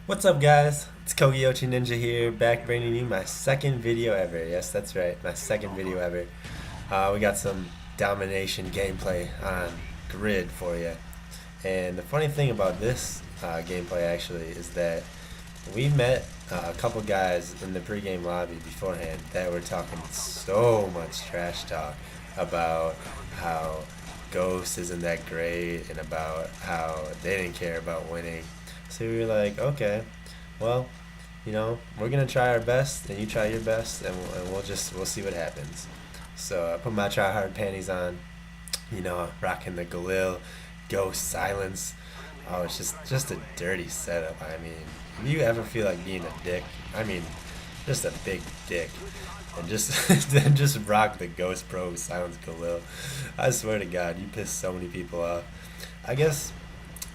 What's up, guys? It's Kogiochi Ninja here, back bringing you my second video ever. Yes, that's right, my second video ever. We got some Domination gameplay on Grid for you. And the funny thing about this gameplay actually is that we met a couple guys in the pregame lobby beforehand that were talking so much trash talk about how Ghost isn't that great and about how they didn't care about winning. So we were like, okay, well, we're gonna try our best, and you try your best, and we'll see what happens. So I put my try hard panties on, rocking the Galil, Ghost silence. Oh, it's just a dirty setup. I mean, if you ever feel like being a dick, I mean, just a big dick, and just then just rock the Ghost Pro silence Galil. I swear to God, you piss so many people off. I guess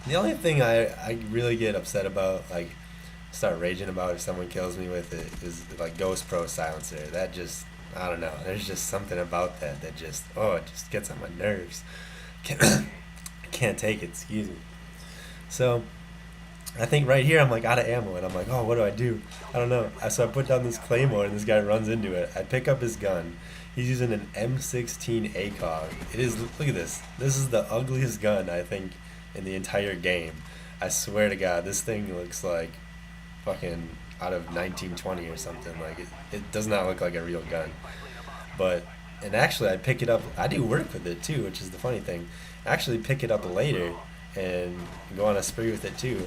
the only thing I really get upset about, like, start raging about if someone kills me with it, is like Ghost Pro Silencer. That just, I don't know. There's just something about that just, oh, it just gets on my nerves. Can't take it, excuse me. So, I think right here I'm like out of ammo, and I'm like, oh, what do I do? I don't know. So I put down this claymore, and this guy runs into it. I pick up his gun. He's using an M16 ACOG. It is, look at this. This is the ugliest gun, I think, in the entire game. I swear to God, this thing looks like fucking out of 1920 or something. Like, it does not look like a real gun. But, and actually I pick it up, I do work with it too, which is the funny thing. I actually pick it up later and go on a spree with it too.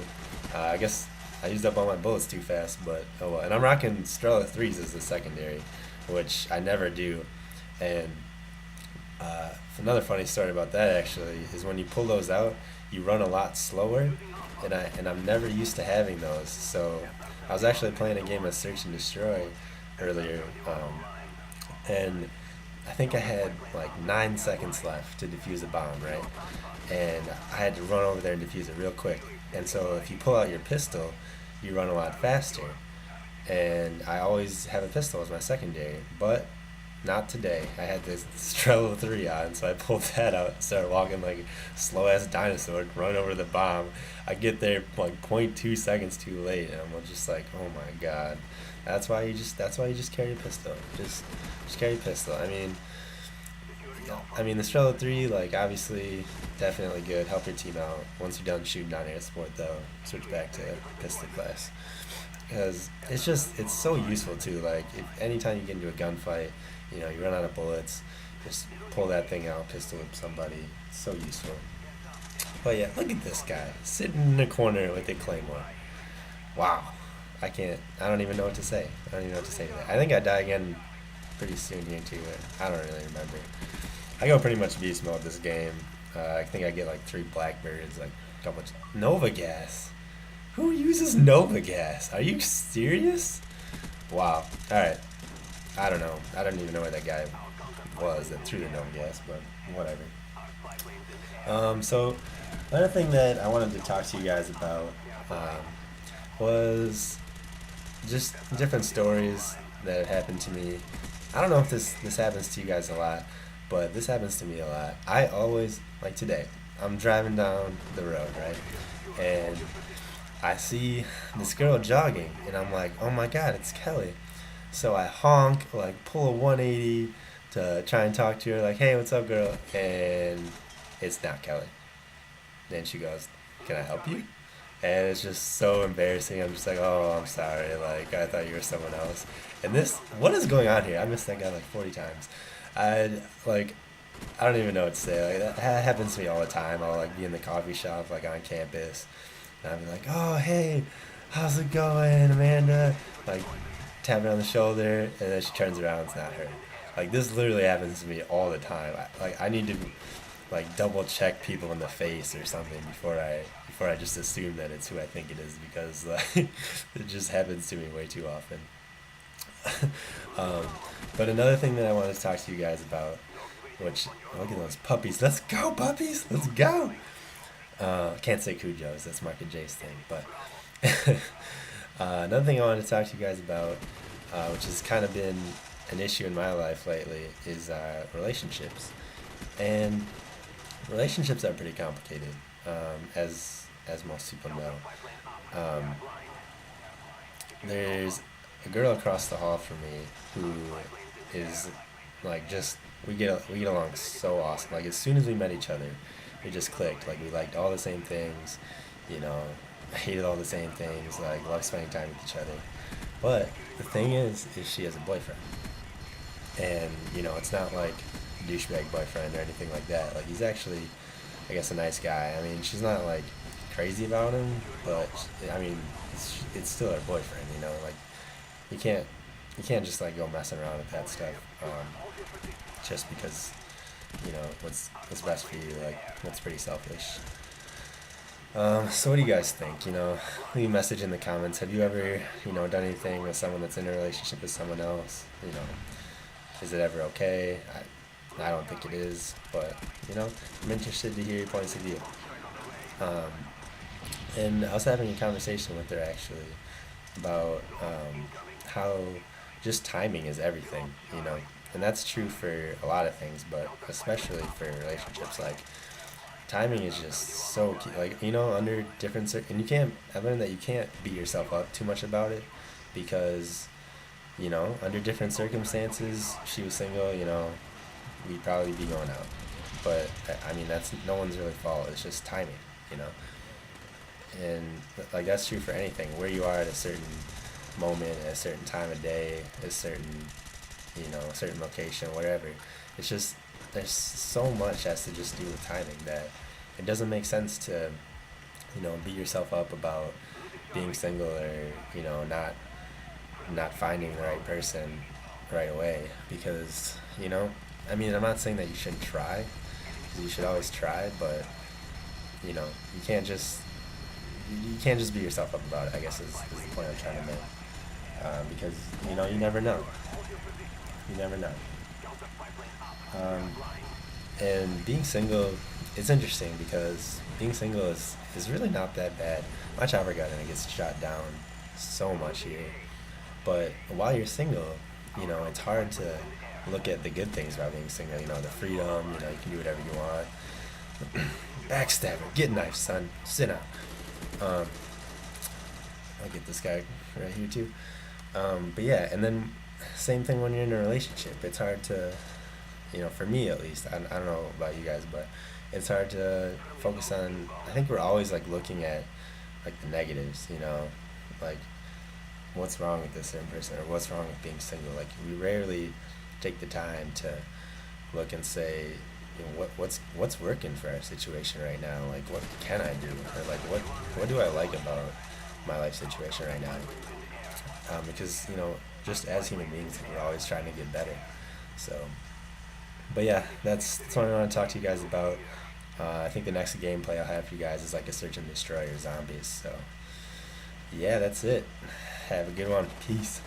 I guess I used up all my bullets too fast, but oh well. And I'm rocking Strela 3s as the secondary, which I never do. And another funny story about that actually is when you pull those out, you run a lot slower, and I'm never used to having those. So I was actually playing a game of Search and Destroy earlier, and I think I had like 9 seconds left to defuse a bomb, right? And I had to run over there and defuse it real quick. And so if you pull out your pistol, you run a lot faster. And I always have a pistol as my secondary, but not today. I had this Strela 3 on, so I pulled that out and started walking like a slow ass dinosaur, run over the bomb. I get there like 0.2 seconds too late, and I'm just like, oh my God. That's why you just carry a pistol. Just carry a pistol. I mean the Strela 3, like, obviously definitely good. Help your team out. Once you're done shooting down air support though, switch back to pistol class. Because it's so useful too. Like, if anytime you get into a gunfight, you run out of bullets, just pull that thing out, pistol whip somebody. It's so useful. But yeah, look at this guy sitting in the corner with a claymore. Wow, I don't even know what to say. I don't even know what to say to that. I think I die again pretty soon here too. I don't really remember. I go pretty much beast mode this game. I think I get like 3 blackbirds, like a couple Nova gas. Who uses Nova gas? Are you serious? Wow. Alright. I don't know. I don't even know where that guy was that threw the Nova gas, but whatever. So, another thing that I wanted to talk to you guys about was just different stories that happened to me. I don't know if this happens to you guys a lot, but this happens to me a lot. I always, like today, I'm driving down the road, right? And I see this girl jogging, and I'm like, oh my God, it's Kelly. So I honk, like pull a 180 to try and talk to her, like, hey, what's up, girl? And it's not Kelly. Then she goes, can I help you? And it's just so embarrassing. I'm just like, oh, I'm sorry. Like, I thought you were someone else. And what is going on here? I missed that guy like 40 times. Like, I don't even know what to say. Like, that happens to me all the time. I'll like be in the coffee shop, like on campus, and I'll be like, oh, hey, how's it going, Amanda? Like, tap her on the shoulder, and then she turns around, it's not her. Like, this literally happens to me all the time. I need to like double check people in the face or something before I just assume that it's who I think it is, because like it just happens to me way too often. um, but another thing that I wanted to talk to you guys about, which, look at those puppies. Let's go, puppies. Let's go. Can't say Cujos. That's Mark and Jay's thing. But another thing I wanted to talk to you guys about, which has kind of been an issue in my life lately, is relationships. And relationships are pretty complicated, as as most people know. Um, there's a girl across the hall from me who is like just we get along so awesome. Like as soon as we met each other, we just clicked. Like we liked all the same things, you know, hated all the same things. Like loved spending time with each other. But the thing is she has a boyfriend, and you know it's not like a douchebag boyfriend or anything like that. Like he's actually, I guess, a nice guy. I mean, she's not like crazy about him, but I mean, it's still her boyfriend, you know. Like you can't just like go messing around with that stuff, just because you know what's best for you. Like that's pretty selfish. So what do you guys think? You know, leave a message in the comments. Have you ever, you know, done anything with someone that's in a relationship with someone else? You know, is it ever okay? I don't think it is, but you know, I'm interested to hear your points of view. Um, and I was having a conversation with her actually about how just timing is everything, you know, and that's true for a lot of things, but especially for relationships. Like timing is just so key. Like you know, under and you can't. I learned that you can't beat yourself up too much about it because you know, under different circumstances, she was single. You know, we'd probably be going out. But I mean, that's no one's really fault. It's just timing, you know. And like that's true for anything. Where you are at a certain moment, at a certain time of day, a certain, you know, a certain location, whatever. It's just there's so much has to just do with timing that it doesn't make sense to, you know, beat yourself up about being single or you know not finding the right person right away because you know I mean I'm not saying that you shouldn't try, you should always try, but you know you can't just beat yourself up about it, I guess is the point I'm trying to make, because you know you never know. Um, and being single, it's interesting because being single is really not that bad. My chopper gun and it gets shot down so much here, but while you're single, you know it's hard to look at the good things about being single. You know the freedom. You know you can do whatever you want. Backstabber, get knife, son. Sit down. Um, I'll get this guy right here too. But yeah, and then same thing when you're in a relationship. It's hard to, you know, for me at least. I don't know about you guys, but it's hard to focus on. I think we're always like looking at like the negatives. You know, like what's wrong with this certain person or what's wrong with being single. Like we rarely take the time to look and say, you know, what's working for our situation right now? Like what can I do? Or like what do I like about my life situation right now? Because you know, just as human beings, we're always trying to get better. So, but yeah, that's what I want to talk to you guys about. I think the next gameplay I'll have for you guys is like a search and destroy or zombies. So, yeah, that's it. Have a good one. Peace.